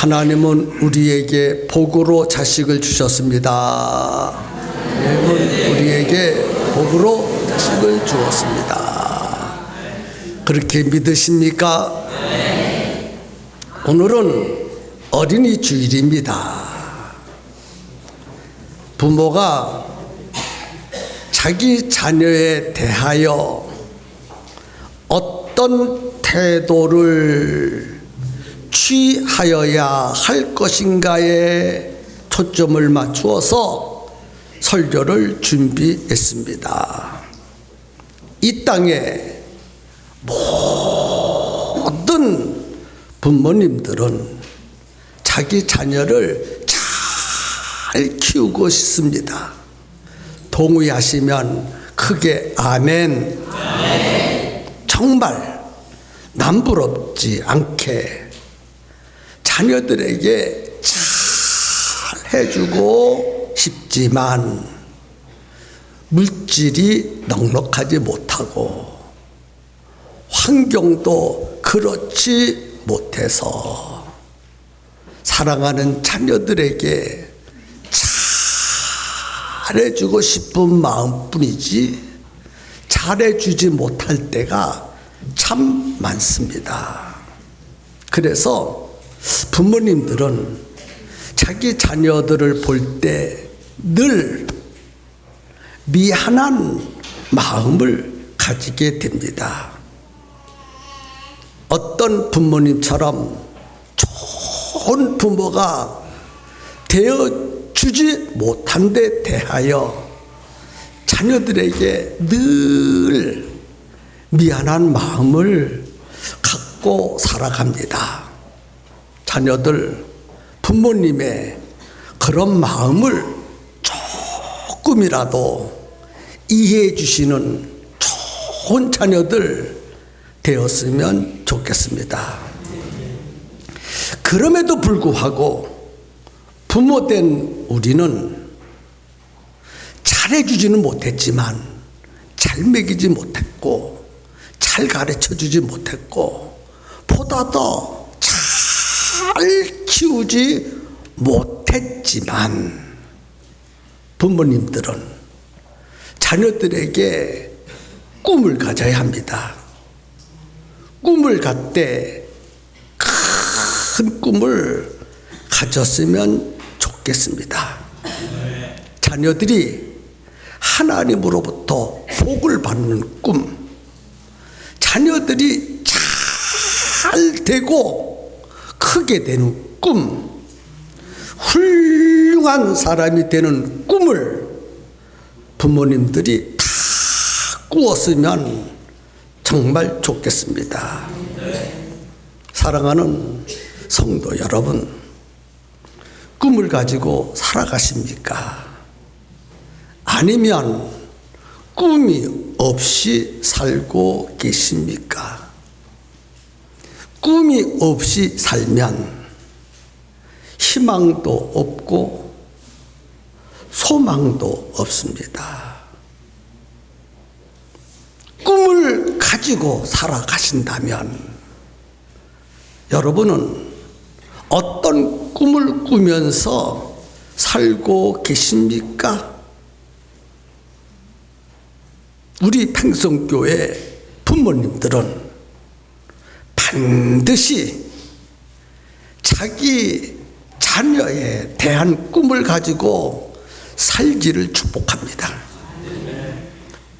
하나님은 우리에게 복으로 자식을 주셨습니다. 하나님은 우리에게 복으로 자식을 주었습니다. 그렇게 믿으십니까? 오늘은 어린이 주일입니다. 부모가 자기 자녀에 대하여 어떤 태도를 취하여야 할 것인가에 초점을 맞추어서 설교를 준비했습니다. 이 땅에 모든 부모님들은 자기 자녀를 잘 키우고 싶습니다. 동의하시면 크게 아멘. 정말 남부럽지 않게 자녀들에게 잘 해주고 싶지만 물질이 넉넉하지 못하고 환경도 그렇지 못해서 사랑하는 자녀들에게 잘해주고 싶은 마음뿐이지 잘해주지 못할 때가 참 많습니다. 그래서 부모님들은 자기 자녀들을 볼 때 늘 미안한 마음을 가지게 됩니다. 어떤 부모님처럼 좋은 부모가 되어주지 못한 데 대하여 자녀들에게 늘 미안한 마음을 갖고 살아갑니다. 자녀들, 부모님의 그런 마음을 조금이라도 이해해 주시는 좋은 자녀들 되었으면 좋겠습니다. 그럼에도 불구하고 부모된 우리는 잘해주지는 못했지만 잘 먹이지 못했고 잘 가르쳐주지 못했고 보다 더 잘 키우지 못했지만 부모님들은 자녀들에게 꿈을 가져야 합니다. 꿈을 갖되 큰 꿈을 가졌으면 좋겠습니다. 자녀들이 하나님으로부터 복을 받는 꿈, 자녀들이 잘 되고 크게 되는 꿈, 훌륭한 사람이 되는 꿈을 부모님들이 다 꾸었으면 정말 좋겠습니다. 사랑하는 성도 여러분, 꿈을 가지고 살아가십니까? 아니면 꿈이 없이 살고 계십니까? 꿈이 없이 살면 희망도 없고 소망도 없습니다. 꿈을 가지고 살아가신다면 여러분은 어떤 꿈을 꾸면서 살고 계십니까? 우리 팽성교회 부모님들은 반드시 자기 자녀에 대한 꿈을 가지고 살기를 축복합니다.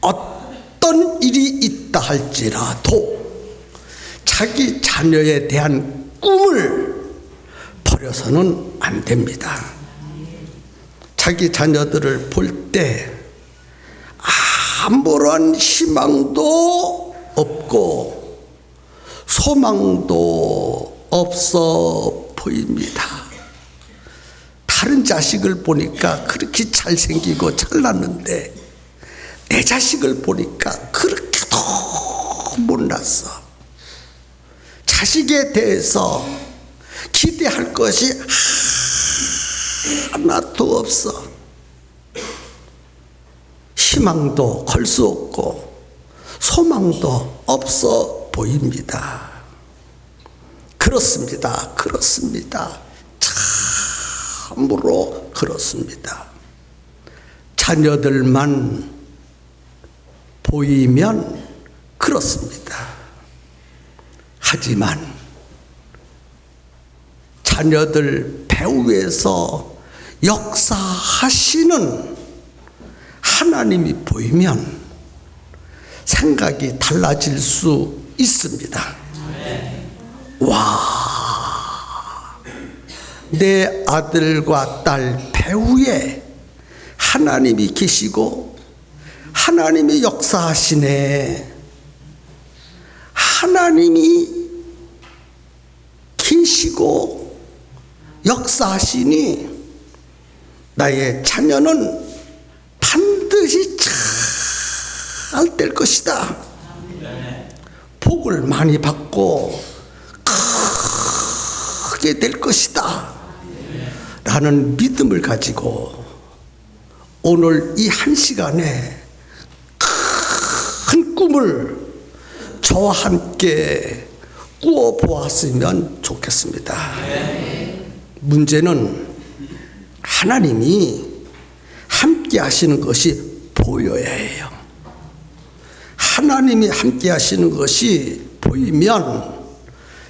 어떤 일이 있다 할지라도 자기 자녀에 대한 꿈을 버려서는 안 됩니다. 자기 자녀들을 볼 때 아무런 희망도 없고 소망도 없어 보입니다. 다른 자식을 보니까 그렇게 잘생기고 잘났는데 내 자식을 보니까 그렇게도 못났어. 자식에 대해서 기대할 것이 하나도 없어. 희망도 걸 수 없고 소망도 없어 보입니다. 그렇습니다. 참으로 그렇습니다. 자녀들만 보이면 그렇습니다. 하지만 자녀들 배후에서 역사하시는 하나님이 보이면 생각이 달라질 수 있습니다. 와, 내 아들과 딸 배후에 하나님이 계시고 하나님이 역사하시네. 하나님이 계시고 역사하시니 나의 자녀는 반드시 잘 될 것이다. 복을 많이 받고 크게 될 것이다. 라는 믿음을 가지고 오늘 이 한 시간에 큰 꿈을 저와 함께 꾸어 보았으면 좋겠습니다. 문제는 하나님이 함께 하시는 것이 보여야 해요. 하나님이 함께 하시는 것이 보이면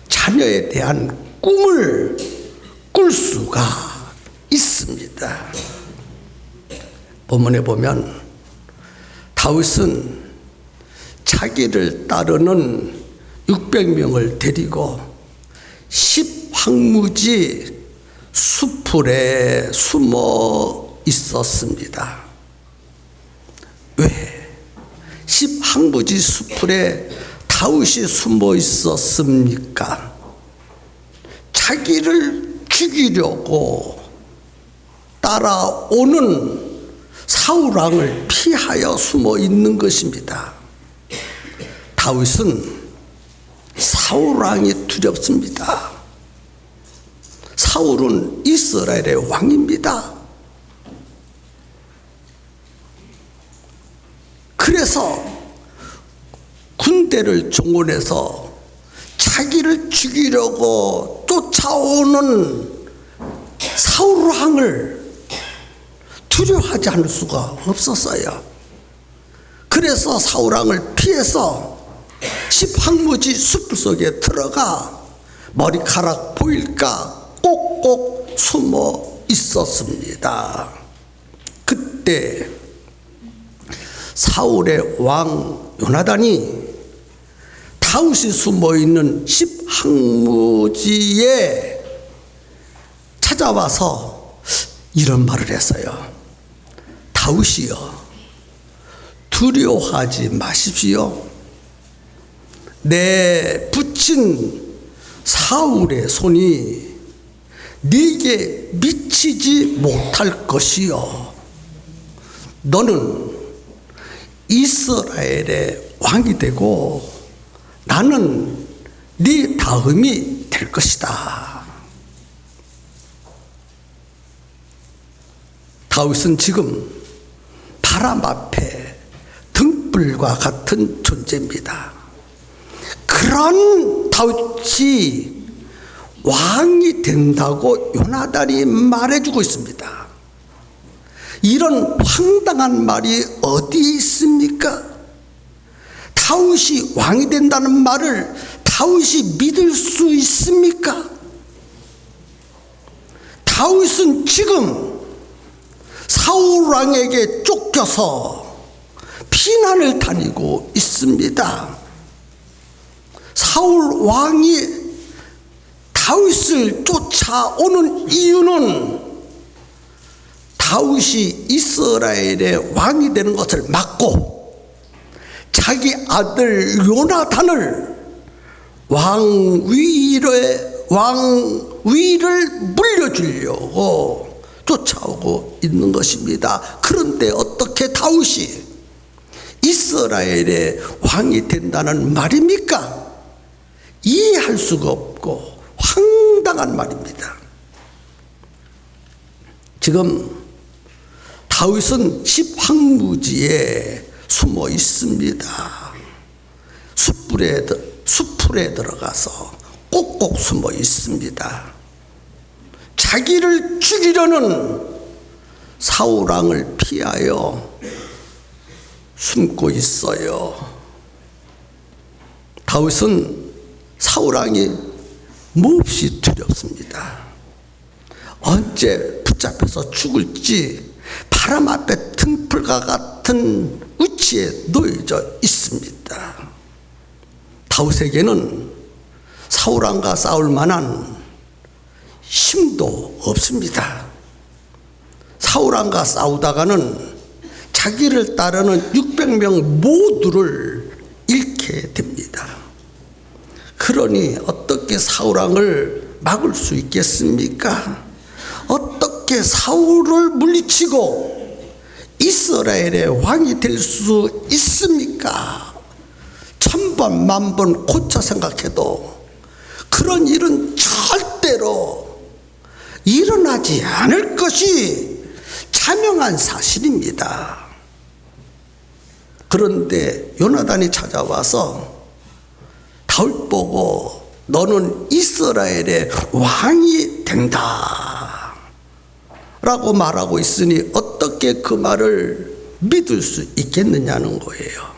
자녀에 대한 꿈을 꿀 수가 있습니다. 본문에 보면 다윗은 자기를 따르는 600명을 데리고 10황무지 수풀에 숨어 있었습니다. 왜 10황무지 수풀에 다윗이 숨어 있었습니까? 자기를 죽이려고 따라오는 사울 왕을 피하여 숨어 있는 것입니다. 다윗은 사울 왕이 두렵습니다. 사울은 이스라엘의 왕입니다. 그래서 군대를 동원해서 자기를 죽이려고 쫓아오는 사울 왕을 두려워하지 않을 수가 없었어요. 그래서 사울 왕을 피해서 10황무지 숲 속에 들어가 머리카락 보일까 꼭꼭 숨어 있었습니다. 그때 사울의 왕 요나단이 다윗이 숨어 있는 10황무지에 찾아와서 이런 말을 했어요. 다윗이여, 두려워하지 마십시오. 내 붙인 사울의 손이 네게 미치지 못할 것이요. 너는 이스라엘의 왕이 되고 나는 네 다음이 될 것이다. 다윗은 지금 바람 앞에 등불과 같은 존재입니다. 그런 다윗이 왕이 된다고 요나단이 말해주고 있습니다. 이런 황당한 말이 어디 있습니까? 다윗이 왕이 된다는 말을 다윗이 믿을 수 있습니까? 다윗은 지금 사울 왕에게 쫓겨서 피난을 다니고 있습니다. 사울 왕이 다윗을 쫓아오는 이유는 다윗이 이스라엘의 왕이 되는 것을 막고 자기 아들 요나단을 왕위를 물려주려고 쫓아오고 있는 것입니다. 그런데 어떻게 다윗이 이스라엘의 왕이 된다는 말입니까? 이해할 수가 없고 황당한 말입니다. 지금 다윗은 10황무지에 숨어 있습니다. 숯불에 들어가서 꼭꼭 숨어 있습니다. 자기를 죽이려는 사울왕을 피하여 숨고 있어요. 다윗은 사울왕이 몹시 두렵습니다. 언제 붙잡혀서 죽을지 바람 앞에 등불과 같은 위치에 놓여져 있습니다. 다윗에게는 사울왕과 싸울 만한 힘도 없습니다. 사울왕과 싸우다가는 자기를 따르는 600명 모두를 잃게 됩니다. 그러니 어떻게 사울왕을 막을 수 있겠습니까? 어떻게 사울을 물리치고 이스라엘의 왕이 될 수 있습니까? 천번 만번 고쳐 생각해도 그런 일은 절대로 일어나지 않을 것이 자명한 사실입니다. 그런데 요나단이 찾아와서 다윗 보고 너는 이스라엘의 왕이 된다 라고 말하고 있으니 어떻게 그 말을 믿을 수 있겠느냐는 거예요.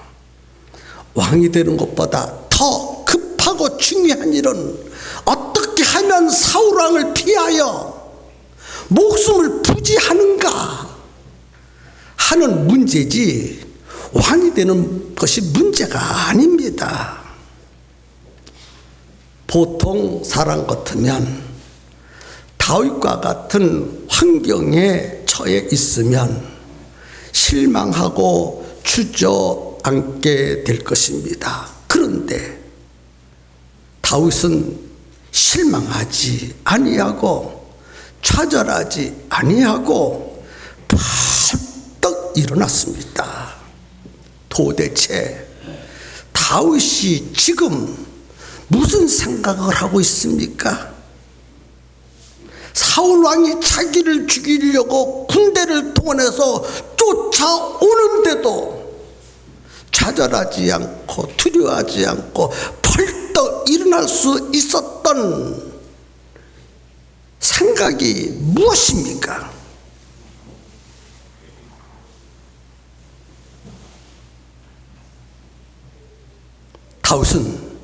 왕이 되는 것보다 더 급하고 중요한 일은 어떻게 하면 사울왕을 피하여 목숨을 부지하는가 하는 문제지 왕이 되는 것이 문제가 아닙니다. 보통 사람 같으면 다윗과 같은 환경에 처해 있으면 실망하고 주저앉게 될 것입니다. 그런데 다윗은 실망하지 아니하고 좌절하지 아니하고 벌떡 일어났습니다. 도대체 다윗이 지금 무슨 생각을 하고 있습니까? 사울왕이 자기를 죽이려고 군대를 동원해서 쫓아오는데도 좌절하지 않고 두려워하지 않고 벌떡 일어날 수 있었던 생각이 무엇입니까? 다윗은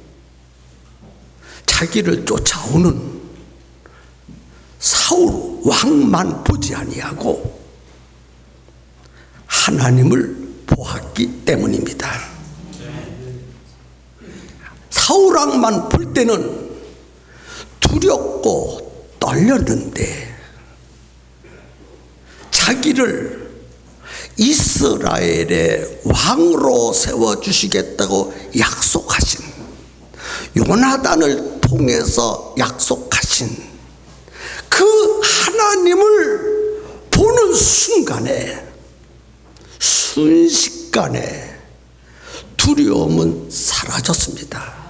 자기를 쫓아오는 사울 왕만 보지 아니하고 하나님을 보았기 때문입니다. 사울 왕만 볼 때는 두렵고 떨렸는데 자기를 이스라엘의 왕으로 세워주시겠다고 약속하신, 요나단을 통해서 약속하신 그 하나님을 보는 순간에, 순식간에 두려움은 사라졌습니다.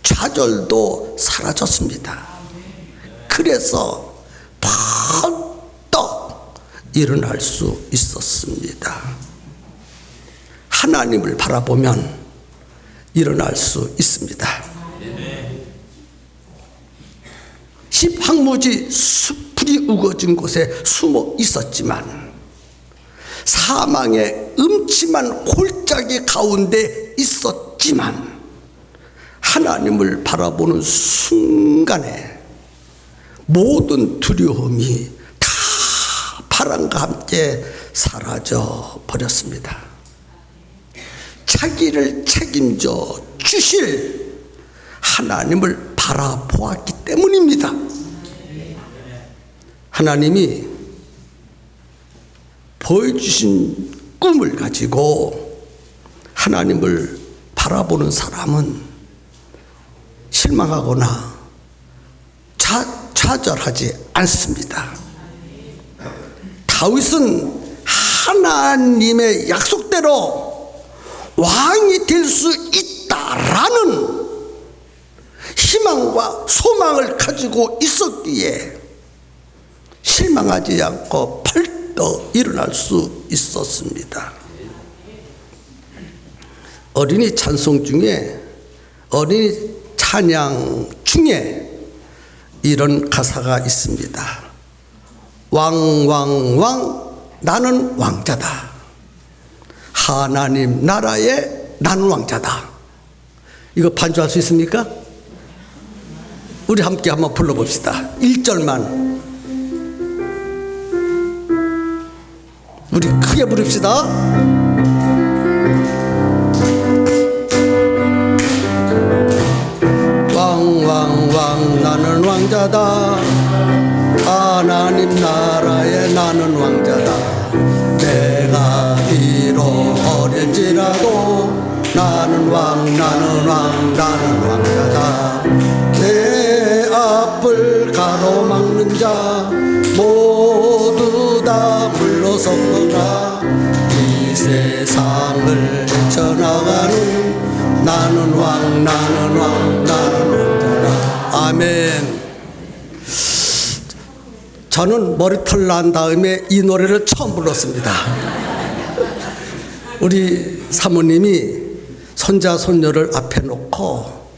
좌절도 사라졌습니다. 그래서 벌떡 일어날 수 있었습니다. 하나님을 바라보면 일어날 수 있습니다. 십항무지 수풀이 우거진 곳에 숨어 있었지만 사망의 음침한 골짜기 가운데 있었지만 하나님을 바라보는 순간에 모든 두려움이 다 바람과 함께 사라져 버렸습니다. 자기를 책임져 주실 하나님을 바라보았기 때문입니다. 하나님이 보여주신 꿈을 가지고 하나님을 바라보는 사람은 실망하거나 좌절하지 않습니다. 다윗은 하나님의 약속대로 왕이 될 수 있다라는 희망과 소망을 가지고 있었기에 실망하지 않고 벌떡 일어날 수 있었습니다. 어린이 찬송 중에, 어린이 찬양 중에 이런 가사가 있습니다. 왕왕왕 나는 왕자다. 하나님 나라에 나는 왕자다. 이거 반주할 수 있습니까? 우리 함께 한번 불러봅시다. 1절만 우리 크게 부릅시다. 왕왕왕 나는 왕자다. 하나님 나라에 나는 왕자다. 내가 비록 어릴지라도 나는 왕 나는 왕 나는 왕자다. 내 앞을 가로막는 자 모두 다 물러서거라. 이 세상을 헤쳐나가는 나는 왕 나는 왕 나는 왕자다. 아멘. 저는 머리털 난 다음에 이 노래를 처음 불렀습니다. 우리 사모님이 손자 손녀를 앞에 놓고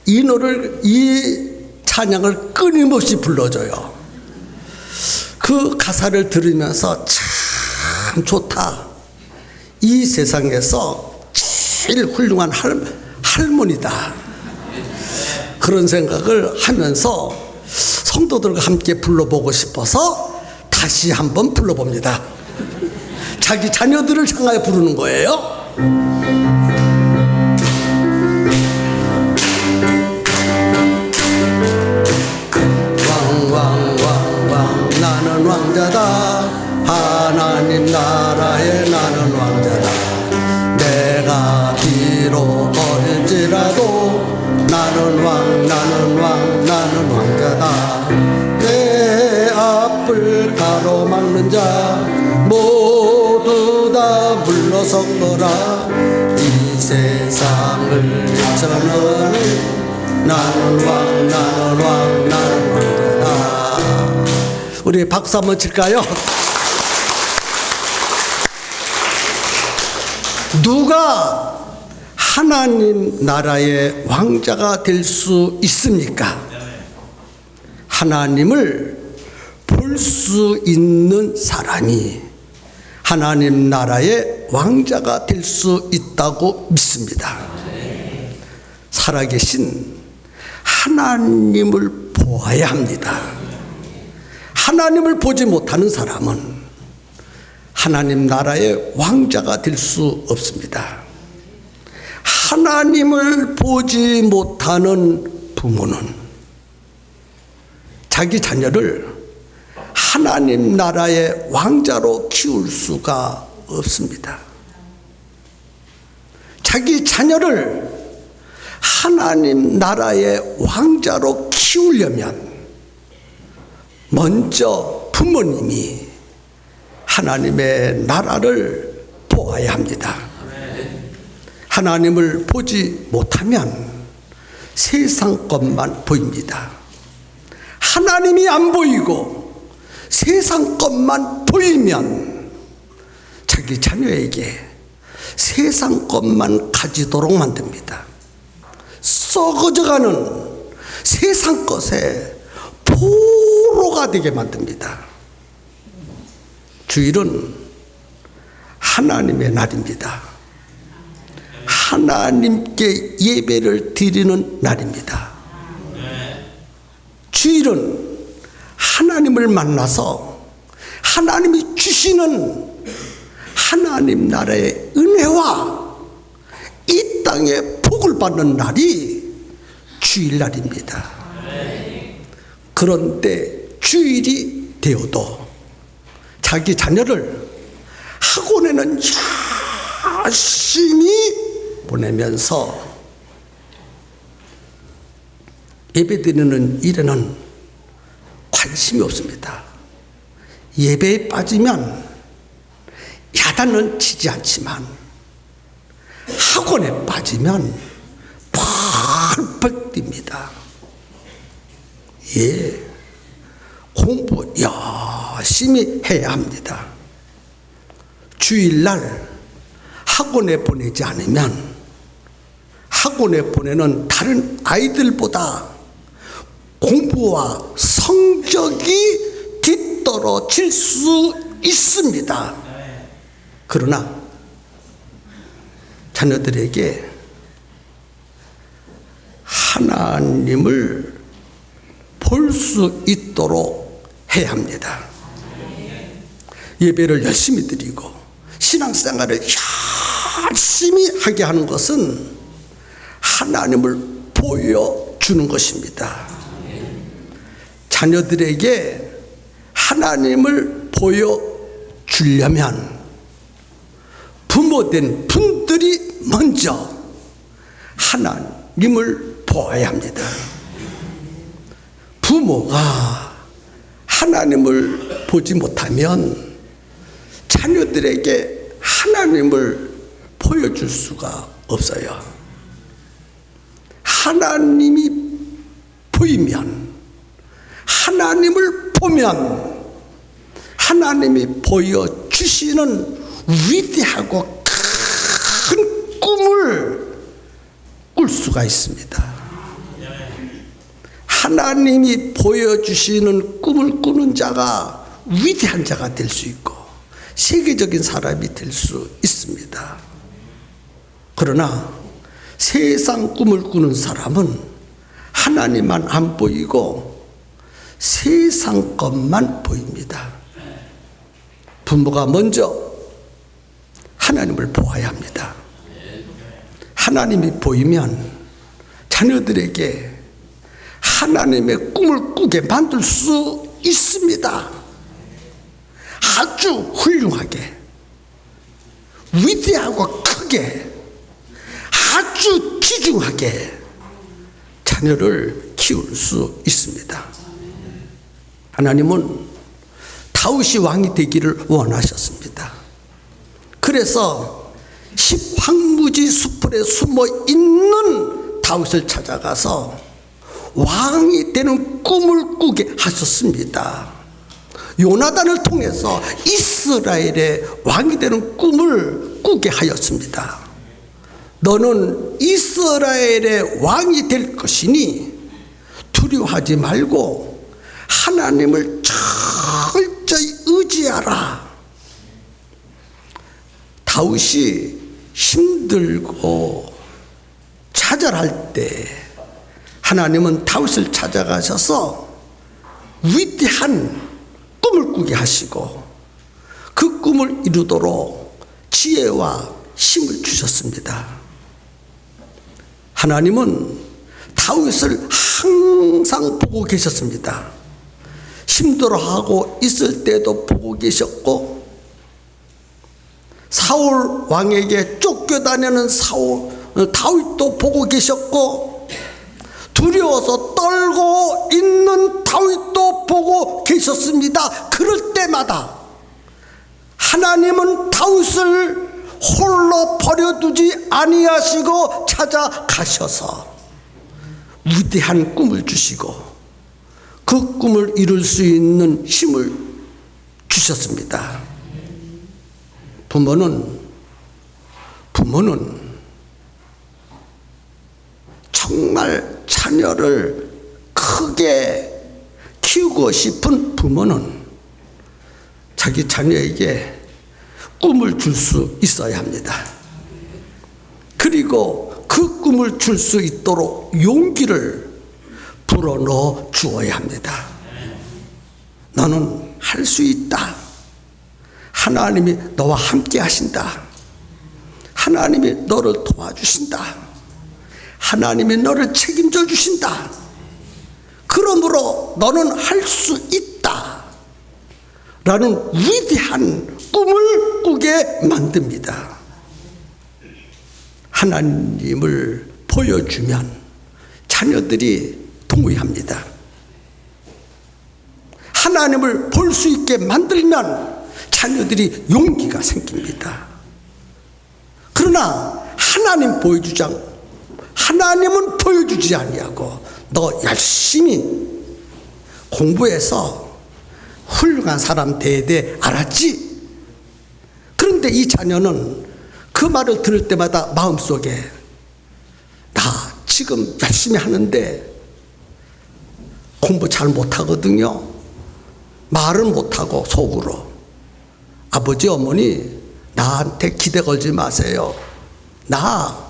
이 찬양을 끊임없이 불러줘요. 그 가사를 들으면서 참 좋다. 이 세상에서 제일 훌륭한 할머니다. 그런 생각을 하면서 성도들과 함께 불러보고 싶어서 다시 한번 불러봅니다. 자기 자녀들을 향하여 부르는 거예요. 왕왕왕왕 나는 왕자다. 하나님 나라에 나는 왕자다. 내가 비록 어릴지라도 나는 왕 나는 왕 나는 왕자다. 내 앞을 가로막는 자 모두 다 물러서거라. 이 세상을 헤쳐나가는 나는 왕 나는 왕 나는 왕자다. 우리 박수 한번 칠까요? 누가 하나님 나라의 왕자가 될 수 있습니까? 하나님을 볼 수 있는 사람이 하나님 나라의 왕자가 될 수 있다고 믿습니다. 살아계신 하나님을 보아야 합니다. 하나님을 보지 못하는 사람은 하나님 나라의 왕자가 될 수 없습니다. 하나님을 보지 못하는 부모는 자기 자녀를 하나님 나라의 왕자로 키울 수가 없습니다. 자기 자녀를 하나님 나라의 왕자로 키우려면 먼저 부모님이 하나님의 나라를 보아야 합니다. 하나님을 보지 못하면 세상 것만 보입니다. 하나님이 안 보이고 세상 것만 보이면 자기 자녀에게 세상 것만 가지도록 만듭니다. 썩어져가는 세상 것에 포로가 되게 만듭니다. 주일은 하나님의 날입니다. 하나님께 예배를 드리는 날입니다. 주일은 하나님을 만나서 하나님이 주시는 하나님 나라의 은혜와 이 땅에 복을 받는 날이 주일날입니다. 그런데 주일이 되어도 자기 자녀를 학원에는 열심히 보내면서 예배드리는 일에는 관심이 없습니다. 예배에 빠지면 야단은 치지 않지만 학원에 빠지면 펄펄 뜁니다. 예, 공부 열심히 해야 합니다. 주일날 학원에 보내지 않으면 학원에 보내는 다른 아이들보다 공부와 성적이 뒤떨어질 수 있습니다. 그러나 자녀들에게 하나님을 볼 수 있도록 해야 합니다. 예배를 열심히 드리고 신앙생활을 열심히 하게 하는 것은 하나님을 보여주는 것입니다. 자녀들에게 하나님을 보여주려면 부모된 분들이 먼저 하나님을 보아야 합니다. 부모가 하나님을 보지 못하면 자녀들에게 하나님을 보여줄 수가 없어요. 하나님이 보이면, 하나님을 보면 하나님이 보여주시는 위대하고 큰 꿈을 꿀 수가 있습니다. 하나님이 보여주시는 꿈을 꾸는 자가 위대한 자가 될 수 있고 세계적인 사람이 될 수 있습니다. 그러나 세상 꿈을 꾸는 사람은 하나님만 안 보이고 세상 것만 보입니다. 부모가 먼저 하나님을 보아야 합니다. 하나님이 보이면 자녀들에게 하나님의 꿈을 꾸게 만들 수 있습니다. 아주 훌륭하게, 위대하고 크게, 아주 귀중하게 자녀를 키울 수 있습니다. 하나님은 다윗이 왕이 되기를 원하셨습니다. 그래서 십황무지 수풀에 숨어 있는 다윗을 찾아가서 왕이 되는 꿈을 꾸게 하셨습니다. 요나단을 통해서 이스라엘의 왕이 되는 꿈을 꾸게 하였습니다. 너는 이스라엘의 왕이 될 것이니 두려워하지 말고 하나님을 철저히 의지하라. 다윗이 힘들고 좌절할 때 하나님은 다윗을 찾아가셔서 위대한 꿈을 꾸게 하시고 그 꿈을 이루도록 지혜와 힘을 주셨습니다. 하나님은 다윗을 항상 보고 계셨습니다. 힘들어하고 있을 때도 보고 계셨고, 사울 왕에게 쫓겨다니는 다윗도 보고 계셨고, 두려워서 떨고 있는 다윗도 보고 계셨습니다. 그럴 때마다 하나님은 다윗을 홀로 버려두지 아니하시고 찾아가셔서 위대한 꿈을 주시고 그 꿈을 이룰 수 있는 힘을 주셨습니다. 부모는 정말 자녀를 크게 키우고 싶은 부모는 자기 자녀에게 꿈을 줄 수 있어야 합니다. 그리고 그 꿈을 줄 수 있도록 용기를 불어넣어 주어야 합니다. 너는 할 수 있다. 하나님이 너와 함께 하신다. 하나님이 너를 도와주신다. 하나님이 너를 책임져 주신다. 그러므로 너는 할 수 있다. 라는 위대한 꿈을 꾸게 만듭니다. 하나님을 보여주면 자녀들이 동의합니다. 하나님을 볼 수 있게 만들면 자녀들이 용기가 생깁니다. 그러나 하나님은 보여주지 아니하고 너 열심히 공부해서 훌륭한 사람 돼야 돼, 알았지? 그런데 이 자녀는 그 말을 들을 때마다 마음속에 나 지금 열심히 하는데 공부 잘 못하거든요. 말은 못하고 속으로. 아버지 어머니 나한테 기대 걸지 마세요. 나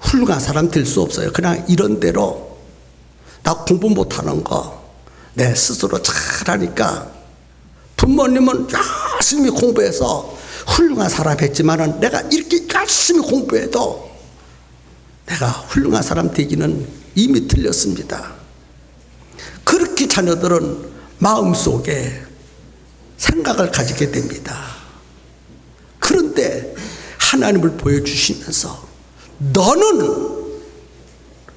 훌륭한 사람 될 수 없어요. 그냥 이런 대로 나 공부 못하는 거 내 스스로 잘하니까 부모님은 열심히 공부해서 훌륭한 사람 했지만은 내가 이렇게 열심히 공부해도 내가 훌륭한 사람 되기는 이미 틀렸습니다. 그렇게 자녀들은 마음속에 생각을 가지게 됩니다. 그런데 하나님을 보여주시면서 너는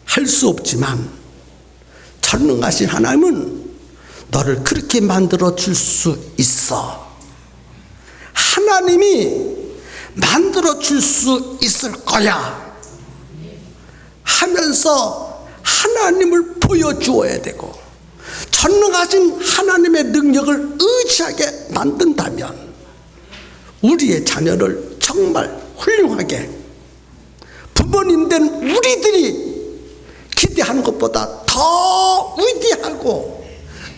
할 수 없지만 전능하신 하나님은 너를 그렇게 만들어 줄 수 있어. 하나님이 만들어 줄 수 있을 거야 하면서 하나님을 보여주어야 되고, 전능하신 하나님의 능력을 의지하게 만든다면 우리의 자녀를 정말 훌륭하게, 부모님 된 우리들이 기대하는 것보다 더 위대하고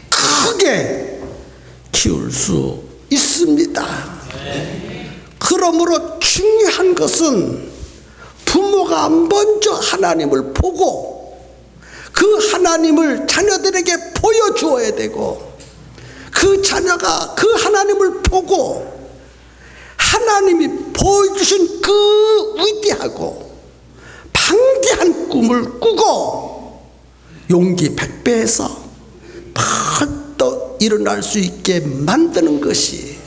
크게 키울 수 있습니다. 그러므로 중요한 것은 부모가 먼저 하나님을 보고 그 하나님을 자녀들에게 보여주어야 되고, 그 자녀가 그 하나님을 보고 하나님이 보여주신 그 위대하고 방대한 꿈을 꾸고 용기 100배에서 벌떡 일어날 수 있게 만드는 것이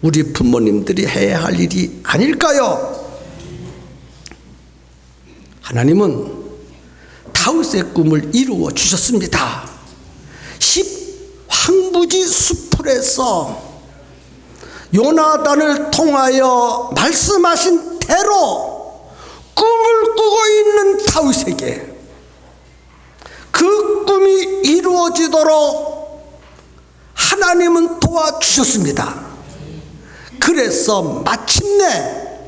우리 부모님들이 해야 할 일이 아닐까요? 하나님은 다윗의 꿈을 이루어 주셨습니다. 황무지 수풀에서 요나단을 통하여 말씀하신 대로 꿈을 꾸고 있는 다윗에게 그 꿈이 이루어지도록 하나님은 도와주셨습니다. 그래서 마침내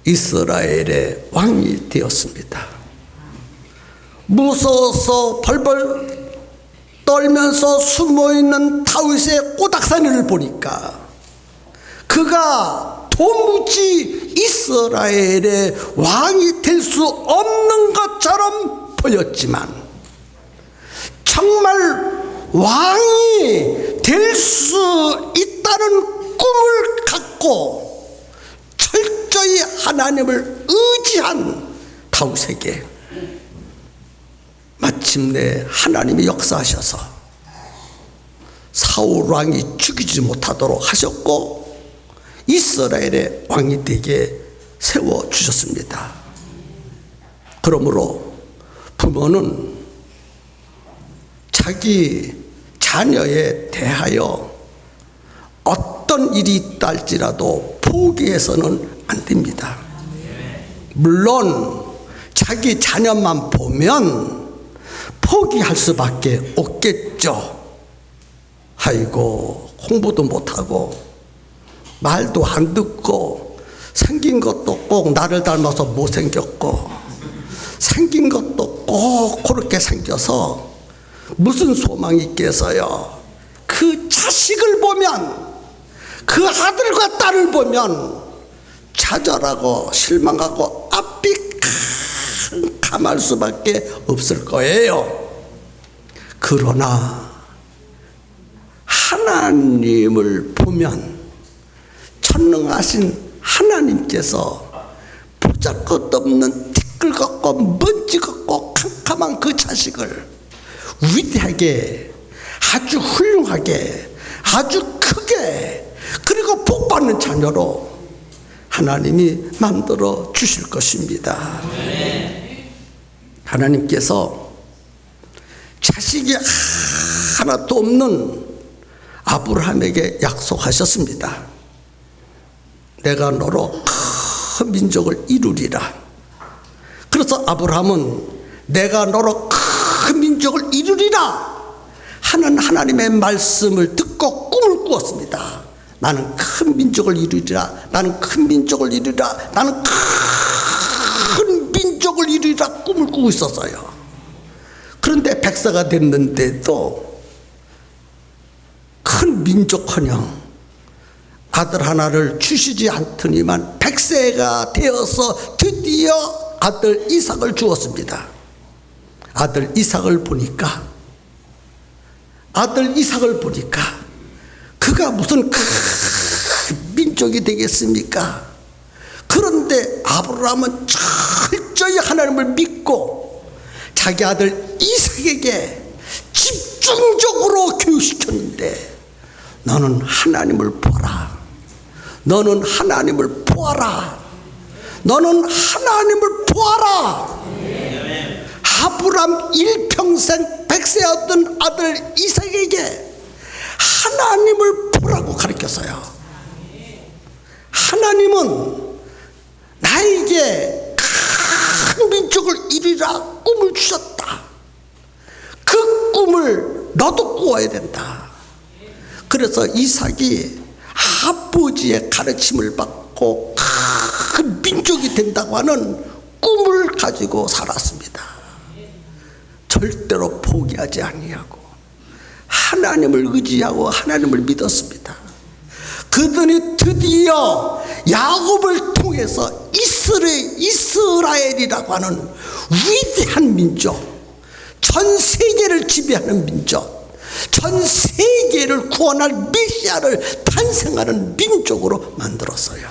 이스라엘의 왕이 되었습니다. 무서워서 벌벌 떨면서 숨어있는 다윗의 꼬닥사니를 보니까 그가 도무지 이스라엘의 왕이 될 수 없는 것처럼 보였지만 정말 왕이 될 수 있다는 꿈을 갖고 철저히 하나님을 의지한 다윗에게 마침내 하나님이 역사하셔서 사울 왕이 죽이지 못하도록 하셨고 이스라엘의 왕이 되게 세워주셨습니다. 그러므로 부모는 자기 자녀에 대하여 어떤 일이 있다 할지라도 포기해서는 안 됩니다. 물론 자기 자녀만 보면 포기할 수밖에 없겠죠. 아이고 공부도 못하고 말도 안 듣고 생긴 것도 꼭 나를 닮아서 못생겼고 생긴 것도 꼭 그렇게 생겨서 무슨 소망이 있겠어요. 그 자식을 보면, 그 아들과 딸을 보면 좌절하고 실망하고 앞이 캄캄할 수밖에 없을 거예요. 그러나 하나님을 보면 전능하신 하나님께서 보잘것없는 티끌 같고 먼지 같고 캄캄한 그 자식을 위대하게, 아주 훌륭하게, 아주 크게, 그리고 복받는 자녀로 하나님이 만들어 주실 것입니다. 하나님께서 자식이 하나도 없는 아브라함에게 약속하셨습니다. 내가 너로 큰 민족을 이루리라. 그래서 아브라함은 내가 너로 큰 민족을 이루리라 하는 하나님의 말씀을 듣고 꿈을 꾸었습니다. 나는 큰 민족을 이루리라, 나는 큰 민족을 이루리라, 나는 큰 민족을 이루리라 꿈을 꾸고 있었어요. 그런데 백사가 됐는데도 큰 민족헌영 아들 하나를 주시지 않더니만 백세가 되어서 드디어 아들 이삭을 주었습니다. 아들 이삭을 보니까 그가 무슨 큰 민족이 되겠습니까? 그런데 아브라함은 철저히 하나님을 믿고 자기 아들 이삭에게 집중적으로 교육시켰는데 너는 하나님을 보아라. 너는 하나님을 보아라. 너는 하나님을 보아라. 아브라함 일평생 백세였던 아들 이삭에게 하나님을 보라고 가르쳤어요. 하나님은 나에게 큰 민족을 이루라 꿈을 주셨다. 그 꿈을 너도 꾸어야 된다. 그래서 이삭이 아버지의 가르침을 받고 큰 민족이 된다고 하는 꿈을 가지고 살았습니다. 절대로 포기하지 아니하고 하나님을 의지하고 하나님을 믿었습니다. 그들이 드디어 야곱을 통해서 이스라엘이라고 하는 위대한 민족, 전 세계를 지배하는 민족, 전 세계를 구원할 메시아를 탄생하는 민족으로 만들었어요.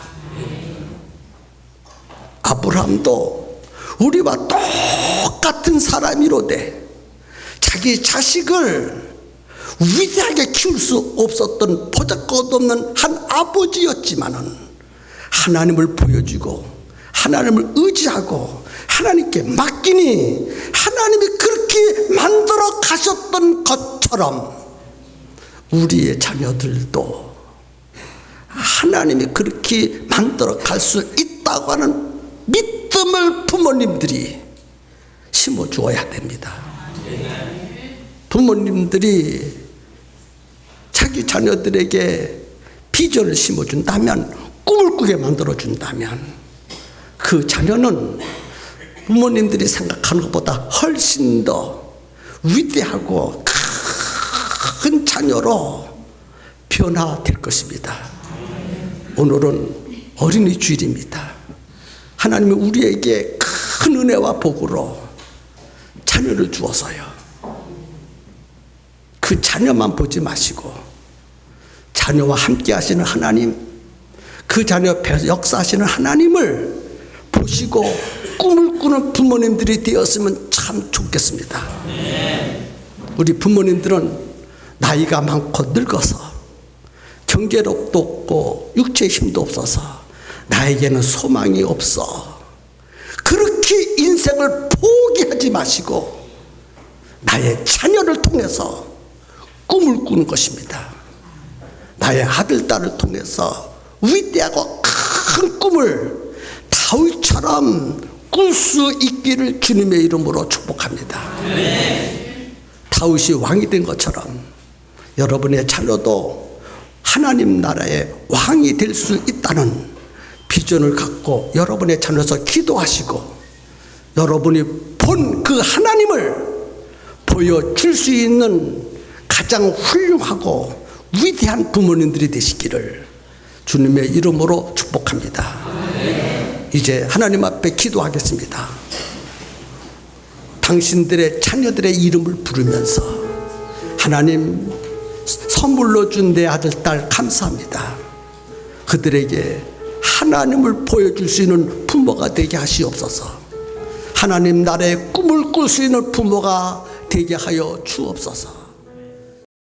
아브라함도 우리와 똑같은 사람이로되 자기 자식을 위대하게 키울 수 없었던 보잘것없는 한 아버지였지만은 하나님을 보여주고 하나님을 의지하고 하나님께 맡기니 하나님이 그렇게 만들어 가셨던 것처럼 우리의 자녀들도 하나님이 그렇게 만들어 갈 수 있다고 하는 믿음을 부모님들이 심어 주어야 됩니다. 부모님들이 자기 자녀들에게 비전을 심어준다면, 꿈을 꾸게 만들어준다면 그 자녀는 부모님들이 생각하는 것보다 훨씬 더 위대하고 큰 자녀로 변화될 것입니다. 오늘은 어린이 주일입니다. 하나님이 우리에게 큰 은혜와 복으로 자녀를 주어서요, 그 자녀만 보지 마시고 자녀와 함께 하시는 하나님, 그 자녀 역사하시는 하나님을 보시고 꿈을 꾸는 부모님들이 되었으면 참 좋겠습니다. 우리 부모님들은 나이가 많고 늙어서 경제력도 없고 육체의 힘도 없어서 나에게는 소망이 없어, 그렇게 인생을 포기하지 마시고 나의 자녀를 통해서 꿈을 꾸는 것입니다. 나의 아들, 딸을 통해서 위대하고 큰 꿈을 다윗처럼 꿀 수 있기를 주님의 이름으로 축복합니다. 다윗이 왕이 된 것처럼 여러분의 자녀도 하나님 나라의 왕이 될 수 있다는 비전을 갖고 여러분의 자녀에서 기도하시고 여러분이 본 그 하나님을 보여줄 수 있는 가장 훌륭하고 위대한 부모님들이 되시기를 주님의 이름으로 축복합니다. 이제 하나님 앞에 기도하겠습니다. 당신들의 자녀들의 이름을 부르면서 하나님, 선물로 준 내 아들, 딸 감사합니다. 그들에게 하나님을 보여줄 수 있는 부모가 되게 하시옵소서. 하나님 나라의 꿈을 꿀 수 있는 부모가 되게 하여 주옵소서.